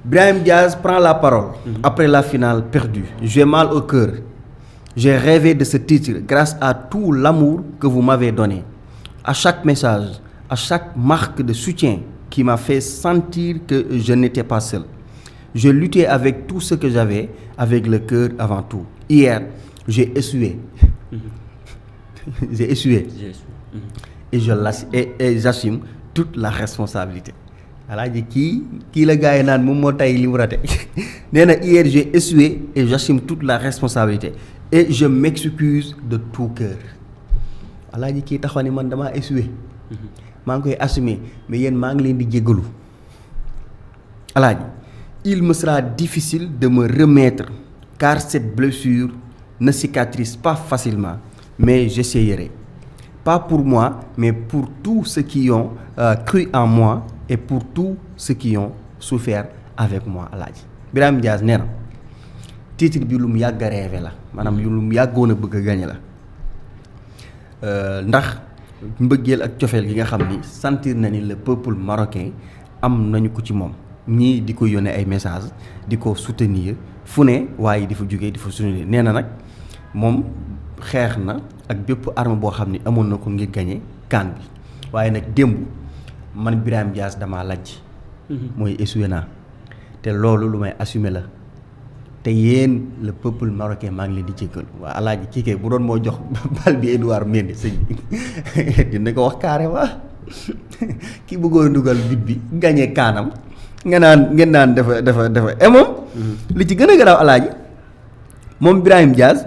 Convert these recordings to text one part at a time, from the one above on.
Brahim Diaz prend la parole après la finale perdue. J'ai mal au cœur. J'ai rêvé de ce titre grâce à tout l'amour que vous m'avez donné. À chaque message, à chaque marque de soutien qui m'a fait sentir que je n'étais pas seul. Je luttais avec tout ce que j'avais, avec le cœur avant tout. Hier, j'ai essuyé. J'ai essuyé. Et j'assume toute la responsabilité. Alaaji kii la gars yi naan moom moo tay li mu raté nee na hier j'ai essuyé et j'assume toute la responsabilité et je m'excuse de tout cœur. Alaaji kii taxaw ni man damaa essuyé maa ngi koy assumer mais yéen maa ngi leen di jéggalu. Alaaji il me sera difficile de me remettre car cette blessure ne cicatrise pas facilement mais j'essayerai. Pas pour moi mais pour tous ceux qui ont cru en moi et pour tous ceux qui ont souffert avec moi. Alaaji Brahim Diaz nee na titre bi lu mu yàgg a rêvé la maanaam lu mu yàggoon a bëgg a gañe la ndax mbëggeel ak cofeel gi nga xam ni sentir na ni le peuple marocain am nañu ko ci moom ñii di ko yónnee ay message di ko soutenir fu ne waaye di fa jógee di fa soutenir nee na nag moom xeex na ak bépp arme boo xam ni amoon na ko ngir gañe CAN bi waaye nag démb man Brahim Diaz damaa lajj mooy essuyé naa te loolu lu may assumer la te yéen le peuple marocain maa ngi leen di jéggal waa Alaaji kii kay bu doon moo jox bal bi Edouard Mendy sëñ bi dina ko wax carrément ki bëggoon dugal bit bi gagné kaanam ngeen naan dafa et moom li ci gën a garaaw Alaaji moom Brahim Diaz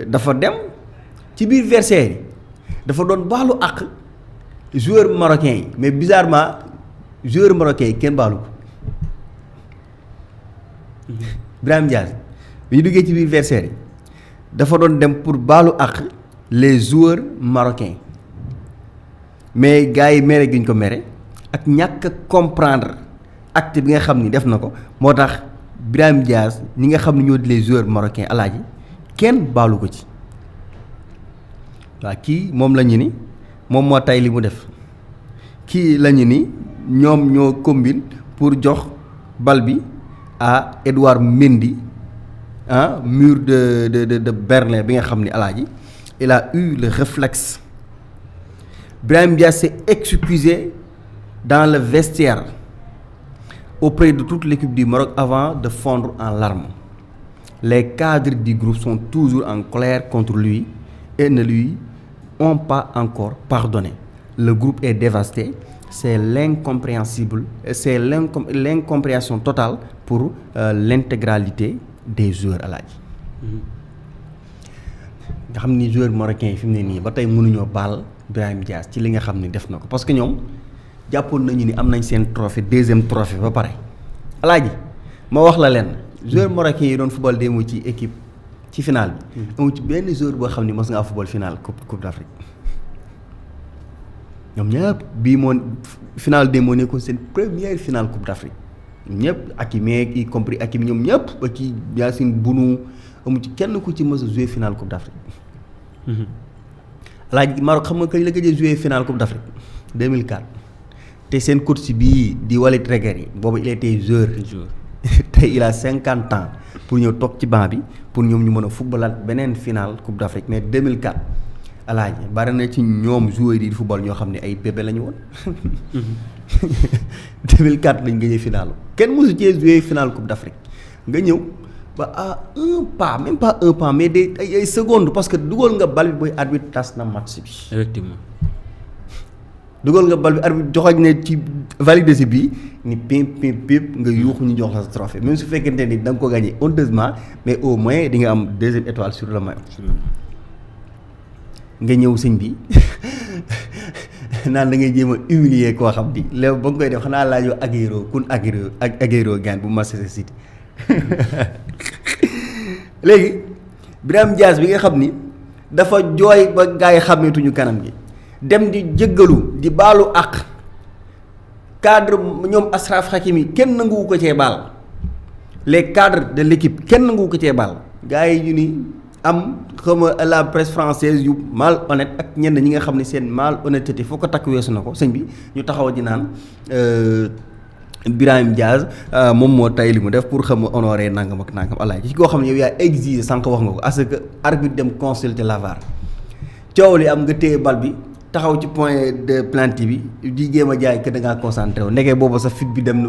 dafa dem ci biir versaire yi dafa doon baalu àq joueur marocain yi mais bizarrement joueur marocain yi kenn baalu ko Brahim Diaz bi ñu duggee ci biir versaire yi dafa doon dem pour baalu àq les joueurs marocains mais gars yi mere gi ñu ko mere ak ñàkk a comprendre acte bi nga xam ni def na ko moo tax Brahim Diaz ñi nga xam ne ñoo di les joueurs marocains Alaaji kenn baalu ko ci waaw kii moom la ñu ni moom moo tay li mu def kii la ñu ni ñoom ñoo combine pour jox bal bi à Edouard Mendy mur de Berlin bi nga xam ni Alaaji il a eu le réflexe. Brahim Diaz s'est excusé dans le vestiaire auprès de toute l'équipe du Maroc avant de fondre en larmes. Les cadres du groupe sont toujours en colère contre lui et ne lui ont pas encore pardonné. Le groupe est dévasté. C'est l'incompréhension totale pour l'intégralité des joueurs Alaaji. nga xam ni joueurs marocains yi fi mu ne nii ba tey mënuñoo baal Brahim Diaz ci li nga xam ni def na ko parce que ñoom jàppoon nañu ni am nañ seen trophée deuxième trophée ba pare. Alaaji ma wax la leen joueurs marocains yi doon football démb ci équipe ci finale bi. amu ci benn joueur boo xam ni mos ngaa football finale coupe d'Afrique. ñoom ñëpp bii moo finale démb moo nekkoon seen première finale coupe d'Afrique ñëpp Hakimi y compris Hakimi ñoom ñëpp ba ci Yacine Bounou amu ci kenn ku ci mos a jouer finale coupe d'Afrique. Alaaji Maroc xam nga kañ la gëj a jouer finale coupe d'Afrique 2004 te seen coach bii di Walid Regragui boobu il était joueur. tey il a 50 ans pour ñëw toog ci banc bi pour ñoom ñu mën a footballaat beneen finale coupe d'Afrique mais 2004 Alaaji bari na ci ñoom joueurs yi di football ñoo xam ne ay bébé la ñu woon. 2004 lañ gëjee finale kenn mosu cee jouer finale coupe d'Afrique nga ñëw ba à un pas même pas un pas mais des ay secondes parce que dugal nga bal bi booy arbitre tas na match bi. effectivement. dugal nga bal bi arbitre joxoñ ne ci validé si bii ni pimp nga yuuxu ñu jox la sa trophée même su fekkente ni da nga ko gagné honteusement mais au moins di nga am deuxième étoile sur le maillot. nga ñëw sëñ bi naan da ngay jéem a humilier koo xam di léegi ba nga koy def xanaa laajoo Agüero gaan bu Manchester City léegi Brahim Diaz bi nga xam ni dafa jooy ba gars yi xàmmeetuñu kanam gi dem di jëggalu di baalu àq cadre ñoom Achraf Hakimi kenn nanguwu ko cee baal les cadres de l'équipe kenn nanguwu ko cee baal gars yi ñu ni am xam la presse française yu malhonnête ak ñenn ñi nga xam ne seen malhonnêteté foo ko takk weesu na ko sëñ bi ñu taxaw di naan Birahim Diaz moom moo tay li mu def pour xam honorer nangam ak nangam alaaji ci koo xam ne yow yaa exigé sànq wax nga ko à ce que arbitre dem consulter la VAR coow li am nga téye bal bi taxaw ci point de plainte bi di jéem a jaay que da ngaa concentré wu nekkee boobu sa fit bi dem na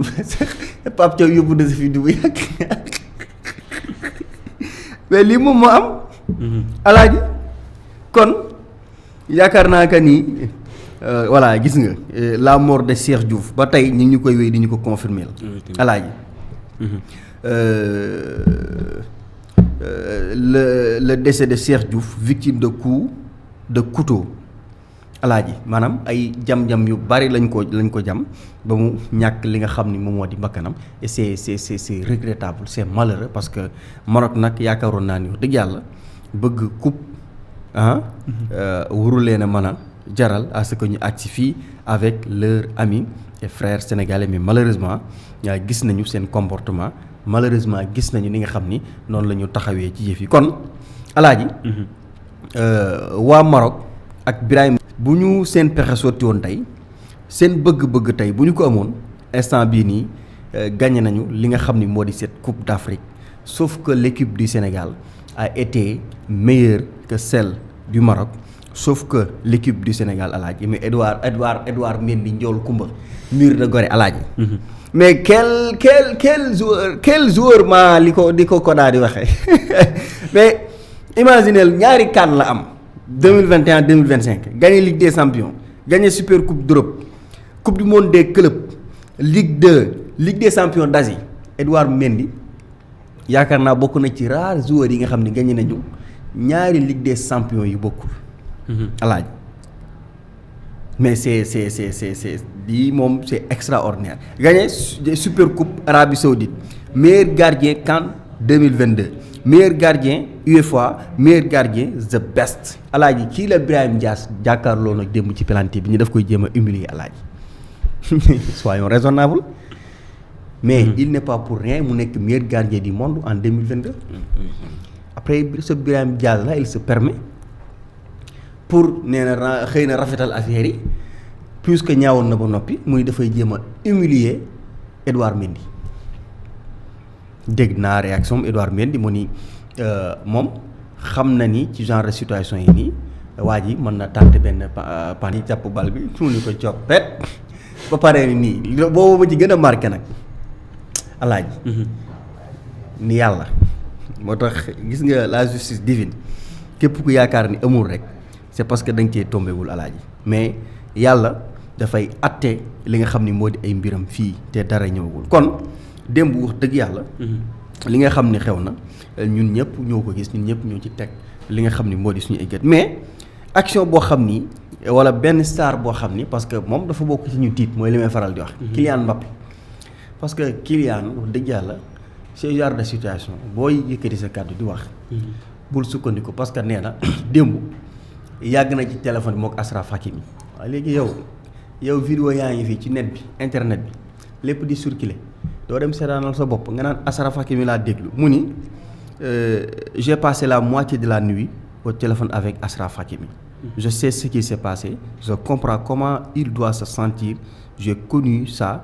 Pape Thiaw yóbbu na sa fit bu yàgg mais lii moom moo am. alaaji kon yaakaar naa que ni voilà gis nga la mort de Cheikh Diouf ba tey ñu ñu koy wéy di ñu ko confirmer la. alaaji le décès de Cheikh Diouf victime de coup de couteau alaaji maanaam ay jam-jam yu bari lañ ko jam ba mu ñàkk li nga xam ni moom moo di bakkanam et c'est regrettable c'est malheureux parce que Maroc nag yaakaaroon naa ni wax dëgg yàlla bëgg coupe wuru leen a mën a jaral à ce que ñu àgg si fii avec leurs amis et frères sénégalais mais malheureusement gis nañu seen comportement malheureusement gis nañu ni nga xam ni noonu la ñu taxawee ci yëf yi kon alaaji waa Maroc ak Birahim bu ñu seen pexe sotti woon tey seen bëgg-bëgg tey bu ñu ko amoon instant bii nii gagné nañu li nga xam ni moo di cette coupe d'Afrique sauf que l'équipe du Sénégal a été meilleure que celle du Maroc sauf que l'équipe du Sénégal alaaji mais Edouard Mendy Ndiol Koumba mur de Gorée alaaji mais quel joueur maa li ko daal di waxee mais imaginez ñaari CAN la am 2021 2025 gagné Ligue des Champions gagné Super Coupe d'Europe Coupe du monde des clubs Ligue 2 Ligue des Champions d'Asie Edouard Mendy yaakaar naa bokk na ci rares joueurs yi nga xam ne gagné nañu ñaari Ligue des Champions yu bokkul. alaaj mais c'est lii moom c'est extraordinaire gagné Super Coupe Arabie Saoudite meilleur gardien CAN 2022 meilleur gardien UEFA meilleur gardien the best alaaji kii la Birahim Diaz jàkkaarloo nag démb ci penalty bi ñu daf koy jéem a humilier alaaji soyons raisonnables mais il n'est pas pour rien mu nekk meilleur gardien du monde en 2022 après ce Birahim Diaz là il se permet pour nee na xëy na rafetal affaire yi puisque ñaawoon na ba noppi muy dafay jéem a humilier Edouard Mendy dégg naa réaction Edouard Mendy mu ni moom xam na ni ci genre situation yi nii waa ji mën na tenter benn pan yi jàpp bal bi mu ni ko coppet ba pare nii boobu ma ci gën a marqué nag alaaji ni yàlla moo tax gis nga la justice divine képp ku yaakaar ni amul rek c'est parce que da nga cee tombewul alaaji mais yàlla dafay atte li nga xam ni moo di ay mbiram fii te dara ñëwagul kon démb wax dëgg yàlla li nga xam ni xew na ñun ñëpp ñoo ko gis ñun ñëpp ñoo ci teg li nga xam ni moo di suñu ay gët mais action boo xam ni wala benn star boo xam ni parce que moom dafa bokk ci ñu tiit mooy li may faral di wax Kylian Mbappé parce que Kylian wax dëgg yàlla ce genre de situation booy yëkkati sa kàddu di wax bul sukkandiku parce que nee na démb yàgg na ci téléphone bi mook Achraf Hakimi waaye léegi yow vidéo yaa ngi fii ci net bi internet bi lépp di circuler doo dem seetaanal sa bopp nga naan Achraf Hakimi laa déglu mu ni j'ai passé la moitié de la nuit au téléphone avec Achraf Hakimi je sais ce qui s'est passé je comprends comment il doit se sentir j'ai connu ça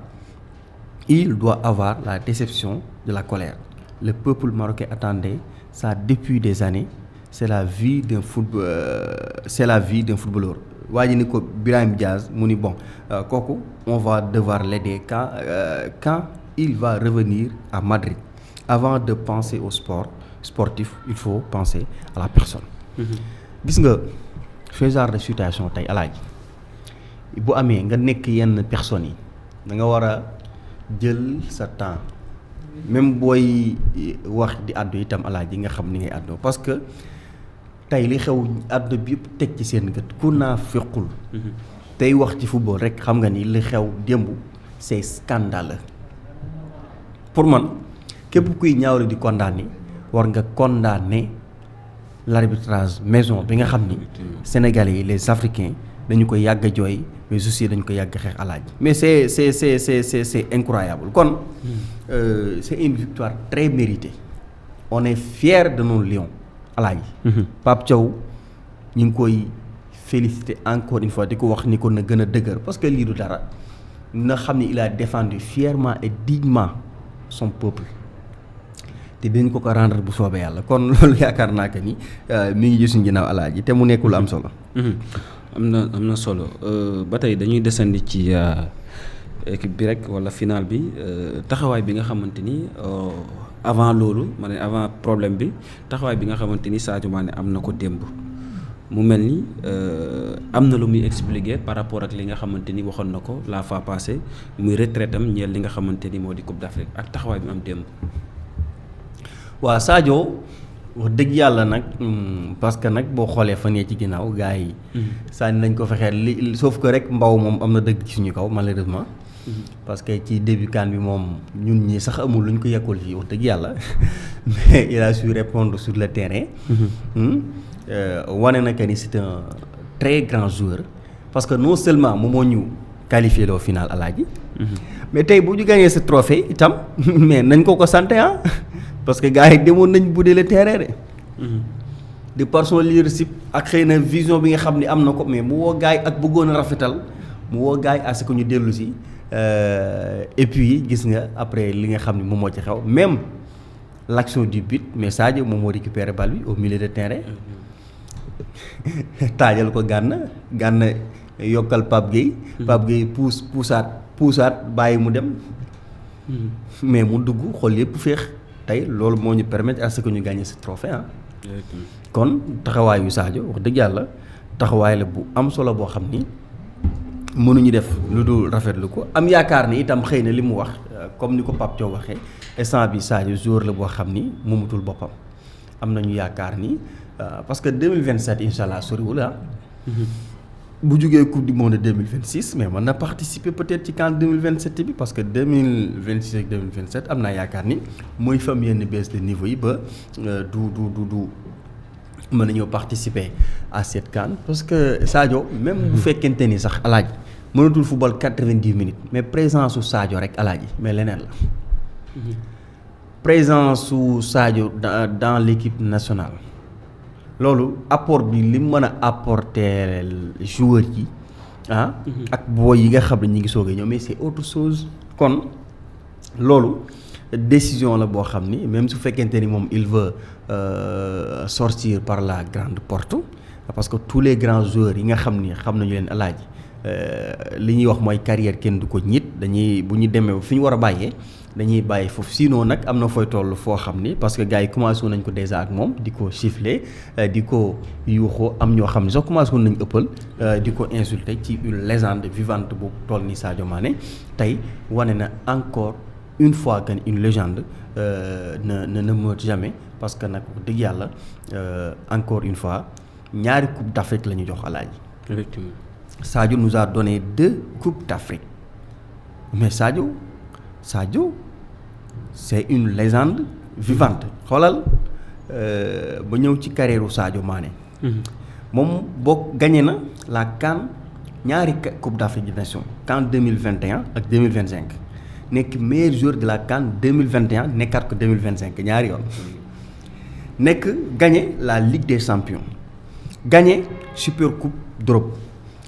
il doit avoir la déception de la colère le peuple marocain attendait ça depuis des années c'est la vie d'un footballeur waa ji ni ko Birahim Diaz mu ni bon kooku on va devoir l'aider quand il va revenir à Madrid avant de penser au sportif il faut penser à la personne gis nga ce genre de situation tey alaaji bu amee nga nekk yenn personnes yi da nga war a jël sa temps même booy wax di àddu itam alaaji nga xam ni ngay àddoo parce que tey li xew àdduna bi yëpp teg ci seen gët ku naa fequl tey wax ci football rek xam nga ni li xew démb c'est scandaleux pour man képp kuy ñaawle di condamner war nga condamner l'arbitrage maison bi nga xam ni Sénégalais yi les Africains dañu ko yàgg a jooy mais aussi dañu ko yàgg a xeex alaaji mais c'est incroyable kon c'est une victoire très méritée on est fiers de nos lions alaaji Pape Thiaw ñu ngi koy féliciter encore une fois di ko wax ni ko na gën a dëgër parce que lii du dara na xam ne il a défendu fièrement et dignement son peuple te dañ ko rendre bu soobee yàlla kon loolu yaakaar naa que ni mi ngi gisuñ ginnaaw alaaji te mu nekkul am solo. am na solo ba tey dañuy desandi ci équipe bi rek wala final bi taxawaay bi nga xamante ni avant loolu ma ne avant problème bi taxawaay bi nga xamante ni Sadio Mané am na ko démb mu mel ni am na lu muy expliquer par rapport ak li nga xamante ni waxoon na ko la fois passée muy retraite am ñeel li nga xamante ni moo di Coupe d'Afrique ak taxawaay bi mu am démb. waaw Sadio wax dëgg yàlla nag parce que nag boo xoolee fan yee ci ginnaaw gars yi. sànni nañ ko fexeel li sauf que rek Mbaw moom am na dëgg ci suñu kaw malheureusement. parce que ci début CAN bi moom ñun ñi sax amul lu ñu ko yekkul fii wax dëgg yàlla mais il a su répondre sur le terrain. wane na que ni c'est un très grand joueur parce que non seulement moom moo ñu qualifié loo final alaaji. mais tey bu ñu gagné ce trophée itam mais nañ ko sant ah. parce que gars yi demoon nañ budee le terrain de. de par son leadership ak xëy na vision bi nga xam ne am na ko mais mu woo gars yi ak bëggoon a rafetal mu woo gars yi à ce que ñu dellu si et puis gis nga après li nga xam ne moom moo ci xew même l'action du but mais Sadio moom moo récupéré balle bi au milieu de terrain taajal ko gànn yokkal Pape Gueye puusaat bàyyi mu dem mais mu dugg xool yëpp féex. tey loolu moo ñu permettre à ce que ñu gagner ce trophée ah. kon taxawaayu Sadio wax dëgg yàlla taxawaay la bu am solo boo xam ni mënuñu def lu dul rafetlu ko am yaakaar ni itam xëy na li mu wax comme ni ko Pape Thiaw waxee instant bi Sadio joueur la boo xam ni moomatul boppam am nañu yaakaar ni parce que 2027 incha allah soriwul ah. bu jógee coupe du monde 2026 mais mën na participer peut-être ci CAN 2027 bi parce que 2026 ak 2027 am naa yaakaar ni mooy fam yenn baisse de niveau yi ba du mën nañoo participer à cette CAN parce que Sadio même bu fekkente ni sax alaaji mënatul football 90 minutes mais présence su Sadio rek alaaji mais leneen la présence su Sadio dans l'équipe nationale loolu apport bi li mën a apporter joueur yi ak booy yi nga xam ne ñi ngi soog a ñëw mais c'est autre chose kon loolu décision la boo xam ni même su fekkente ni moom il veut sortir par la grande porte parce que tous les grands joueurs yi nga xam ni xam nañu leen alaaji li ñuy wax mooy carrière kenn du ko ñit dañuy bu ñu demee fi ñu war a bàyyee dañuy bàyyi foofu sinon nag am na fooy toll foo xam ni parce que gars yi commencé woon nañ ko déjà ak moom di ko siffler di ko yuuxoo am ñoo xam ne sax commencé woon nañ ëppal di ko insulter ci une légende vivante bu toll ni Sadio Mané tey wane na encore une fois que une légende ne meurt jamais parce que nag dëgg yàlla encore une fois ñaari coupe d'Afrique la ñu jox alaaji. Effectivement. Sadio nous a donné 2 coupes d'Afrique mais Sadio c'est une légende vivante xoolal ba ñëw ci carrière Sadio Mané. moom boo gagné na la CAN ñaari coupe d'Afrique des Nations CAN 2021 ak 2025 nekk meilleur joueur de la CAN 2021 nekkaat ko 2025 ñaari yoon nekk gagné la Ligue des Champions gagné Super Coupe d'Europe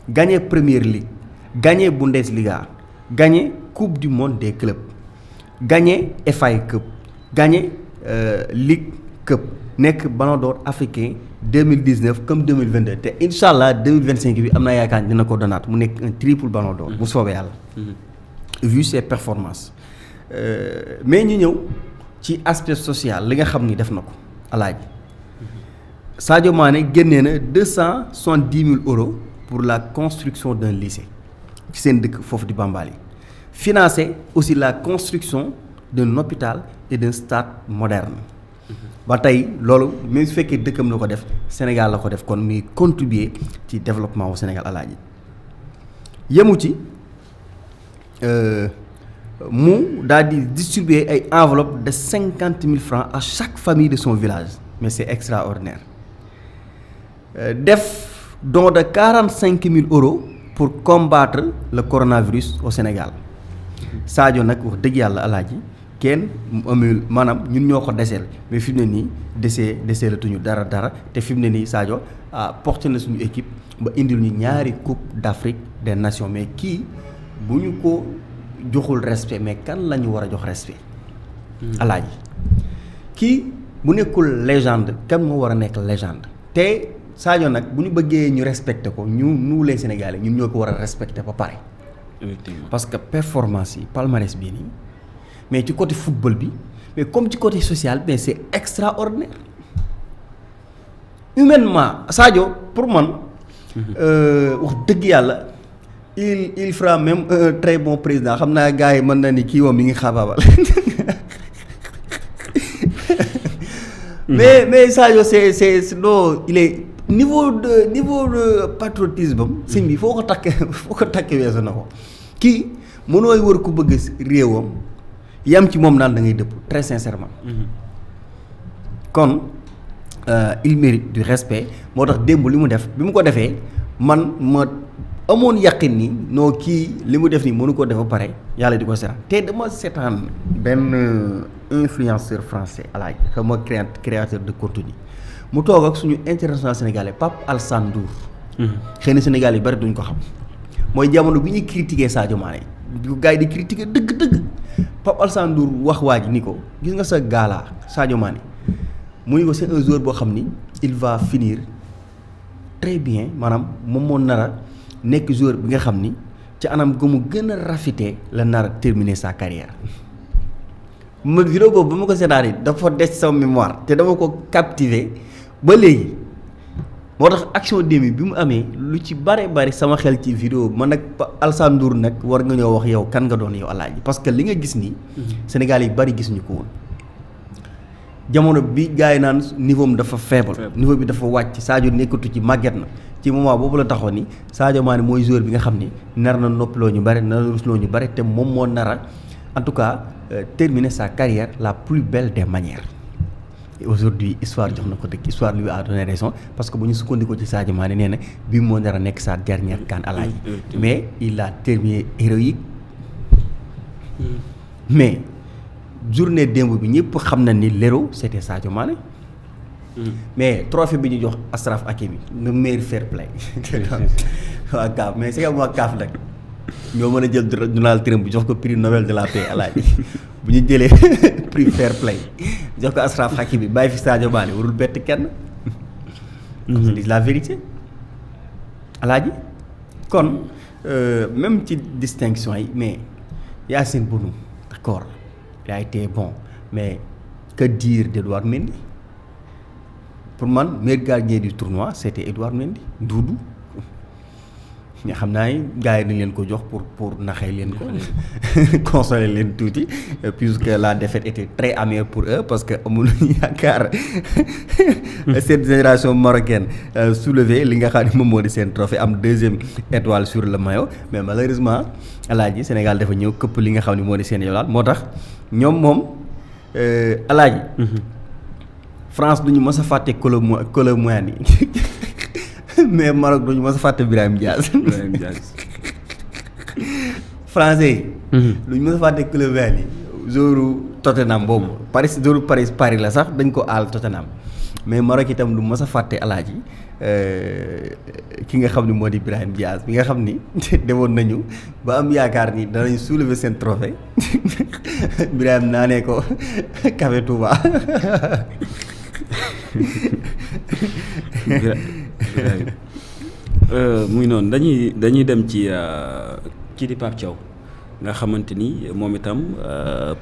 gagné Premier League gagné Bundesliga gagné Coupe du monde des clubs gagné FA Cup gagné Ligue Cup nekk Ballon d'Or africain 2019 comme 2022 te incha allah 2025 bi am naa yaakaar dina ko donaat mu nekk un triple Ballon d'Or bu soobee yàlla. vu ses performances mais ñu ñëw ci aspect social li nga xam ni def na ko alaaji Sadio Mané génnee na 270 000 € pour la construction d'un lycée ci seen dëkk foofu di Bambali financer aussi la construction d'un hôpital et d'un stade moderne ba tey loolu même su fekkee dëkkam la ko def Sénégal la ko def kon muy contribuer ci développement au Sénégal alaaji yemu ci mu daal di distribuer ay enveloppe de 50 000 francs à chaque famille de son village mais c'est extraordinaire def don de 45 000 € pour combattre le coronavirus au Sénégal Sadio nag wax dëgg yàlla alaaji kenn amul maanaam ñun ñoo ko deseel mais fi mu ne nii deseelatuñu dara te fi mu ne nii Sadio porté na suñu équipe ba indil ñu ñaari coupe d'Afrique des Nations mais kii bu ñu ko joxul respect mais kan la ñu war a jox respect. alaaji kii bu nekkul légende kan moo war a nekk légende te Sadio nag bu ñu bëggee ñu respecter ko nous les Sénégalais ñun ñoo ko war a respecter ba pare. parce que performance yi palmarès bii nii mais ci côté football bi mais comme ci côté social mais c'est extraordinaire humainement Sadio pour man. wax dëgg yàlla il fera même un très bon président xam naa gars yi mën na ni kii moom mi ngi xaabaabal mais Sadio c'est non il est niveau de patriotisme am sëñ bi foo ko takk weesu na ko kii mënooy war ko bëgg réewam yam ci moom naan da ngay dëpp très sincèrement kon il mérite du respect moo tax démb li mu def bi mu ko defee man ma amoon yàqin ni noo kii li mu def nii mënu ko def ba pare yàlla di ko seetaan te dama seetaan benn influenceur français alaaji xam nga créateur de contenu mu toog ak suñu international sénégalais Pape Alassane Ndour xëy na Sénégal yi bari duñ ko xam mooy jamono bi ñuy critiquer Sadio Mané bu gars yi di critiquer dëgg Pape Alassane Ndour wax waa ji ni ko gis nga sa gaalaa Sadio Mané mu ni ko c'est un joueur boo xam ni il va finir très bien maanaam moom moo nar a nekk joueur bi nga xam ni ci anam gu mu gën a rafetee la nar a terminer sa carrière ma vidéo boobu ba ma ko seetaan yi dafa des sama mémoire te dama ko captiver ba léegi moo tax action démb bi mu amee lu ci bare bari sama xel ci vidéo man nag Alassane Ndour nag war nga ñoo wax yow kan nga doon yow alaaji parce que li nga gis nii Sénégal yi bari gis ñu ko woon jamono bi gars yi naan niveau am dafa faible niveau bi dafa wàcc Sadio nekkatu ci màgget na ci moment boobu la taxoon ni Sadio Mané mooy joueur bi nga xam ni nar na noppaloo ñu bari nar na rusloo ñu bari te moom moo nar en tout cas terminer sa carrière la plus belle des manières et aujourd'hui histoire jox na ko dëgg histoire lui a donné raison parce que bu ñu sukkandikoo ci Sadio Mané nee na bii moo nar a nekk sa dernière CAN alaaji mais il a terminé héroïque mais journée démb bi ñëpp xam na ni l'héros c'était Sadio Mané mais trophée bi ñu jox Achraf Hakimi le meilleur fair play waa CAF mais c'est que waa CAF nag ñoo mën a jël Donald Trump bu jox ko prix Nobel de la paix alaaji bu ñu jëlee prix fair play jox ko Achraf Hakimi bàyyi fi Sadio Mané warul bett kenn c'est la vérité alaaji kon même ci distinction yi mais Yacine Bounou d'accord il a été bon mais que dire d'Edouard Mendy pour man meilleur gardien du tournoi c'était Edouard Mendy Doudou mais xam naa ni gars yi dañ leen ko jox pour naxee leen ko consoler leen tuuti puisque la défaite était très amère pour eux parce que amul yaakaar cette génération marocaine soulever li nga xam ne moom moo di seen trophée am deuxième étoile sur le maillot mais malheureusement alaaji Sénégal dafa ñëw këpp li nga xam ne moo di seen yoolaat moo tax ñoom moom alaaji France duñu mës a fàtte Kolo Muani mais Maroc duñu mës a fàtte Brahim Diaz français yi duñu mës a fàtte Kolo Muani jouru Tottenham boobu Paris la sax dañ ko aal Tottenham mais Maroc itam du mës a fàtte alaaji ki nga xam ni moo di Brahim Diaz bi nga xam ni demoon nañu ba am yaakaar ni danañ soulever seen trophée Brahim naa ne ko Café Touba muy noonu dañuy dem ci kii di Pape Thiaw nga xamante ni moom itam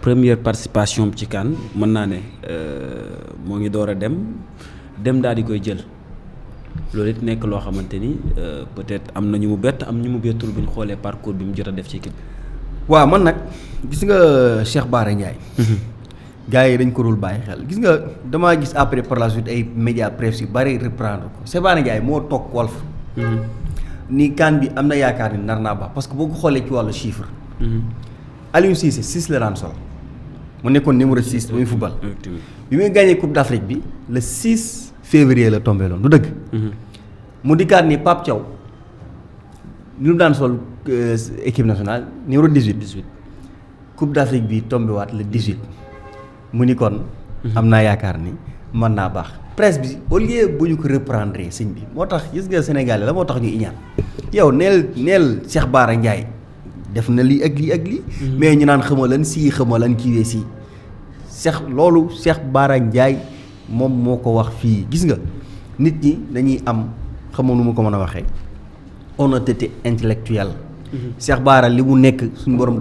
première participation ci CAN mën naa ne moo ngi door a dem daal di koy jël loolu it nekk loo xamante ni peut-être am na ñu mu bett am ñu mu bettul bu ñu xoolee parcours bi mu jot a def ci équipe bi. waaw man nag gis nga Cheikh Bara Ndiaye. gars yi dañ ko dul bàyyi xel gis nga damaa gis après par la suite ay médias presse yu bari reprendre ko Cheikh Bara Ndiaye moo toog Walf ni CAN bi am na yaakaar ni nar naa baax parce que boo ko xoolee ci wàllu chiffre. Aliou Cissé 6 la daan sol mu nekkoon numéro 6 ba muy football. bi muy gagné Coupe d'Afrique bi le 6 février la tombé loon du dëgg. mu dikkaat ni Pape Thiaw li mu daan sol équipe nationale numéro 18. Coupe d'Afrique bi tombé waat le 18. mu ni kon am naa yaakaar ni mën naa baax presse bi au lieu bu ñu ko reprendre sëñ bi moo tax gis nga Sénégal la moo tax ñu iñaan yow neel Cheikh Bara Ndiaye def na lii ak lii ak lii. mais ñu naan xamalan sii xamalan kiiwee sii. loolu Cheikh Bara Ndiaye moom moo ko wax fii gis nga nit ñi dañuy am xamoon nu ma ko mën a waxee honnêteté intellectuelle. Cheikh Bara li mu nekk suñu borom